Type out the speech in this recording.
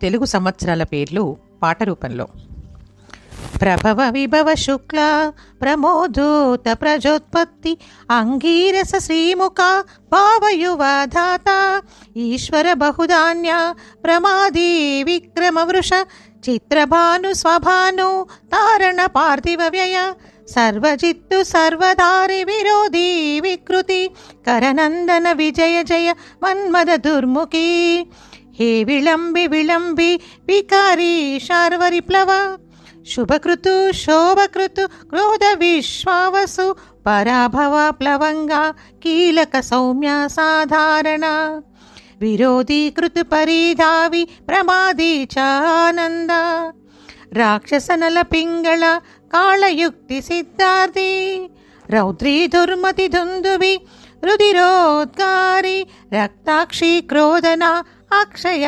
తెలుగు సంవత్సరాల పేర్లు పాట రూపంలో. ప్రభవ విభవ శుక్ల ప్రమోదూత ప్రజోత్పత్తి అంగీరస శ్రీముఖ భావయువధాత ఈశ్వర బహుధాన్య ప్రమాదీ విక్రమ వృష చిత్రభాను స్వభాను తారణ పార్థివ వ్యయ సర్వజిత్తు సర్వధారి విరోధీ వికృతి కరనందన విజయ జయ మన్మద దుర్ముఖి హే విళంబి విళంబి వికారీ శార్వరి ప్లవ శుభకృతు శోభకృతు క్రోధ విశ్వావసు పరాభవ ప్లవంగా కీలక సౌమ్య సాధారణ విరోధీకృతు పరిధావి ప్రమాదీ చానంద రాక్షసనల పింగళ కాళయుక్తి సిద్ధార్థి రౌద్రీ దుర్మతి దుందువి రుధిరోద్గారి రక్తాక్షి క్రోధన అక్షయ.